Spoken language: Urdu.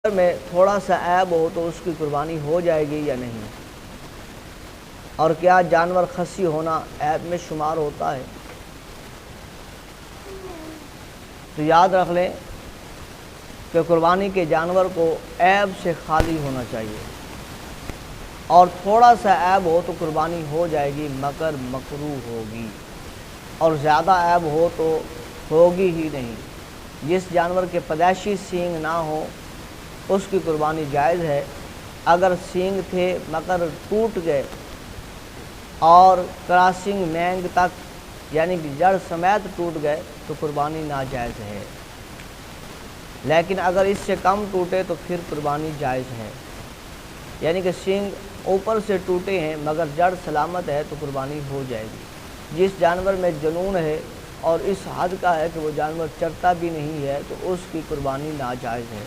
میں تھوڑا سا عیب ہو تو اس کی قربانی ہو جائے گی یا نہیں؟ اور کیا جانور خصی ہونا عیب میں شمار ہوتا ہے؟ تو یاد رکھ لیں کہ قربانی کے جانور کو عیب سے خالی ہونا چاہیے، اور تھوڑا سا عیب ہو تو قربانی ہو جائے گی مگر مکروہ ہوگی، اور زیادہ عیب ہو تو ہوگی ہی نہیں۔ جس جانور کے پیدائشی سینگ نہ ہو اس کی قربانی جائز ہے، اگر سینگ تھے مگر ٹوٹ گئے اور کراسنگ مینگ تک یعنی کہ جڑ سمیت ٹوٹ گئے تو قربانی ناجائز ہے، لیکن اگر اس سے کم ٹوٹے تو پھر قربانی جائز ہے، یعنی کہ سینگ اوپر سے ٹوٹے ہیں مگر جڑ سلامت ہے تو قربانی ہو جائے گی۔ جس جانور میں جنون ہے اور اس حد کا ہے کہ وہ جانور چرتا بھی نہیں ہے تو اس کی قربانی ناجائز ہے۔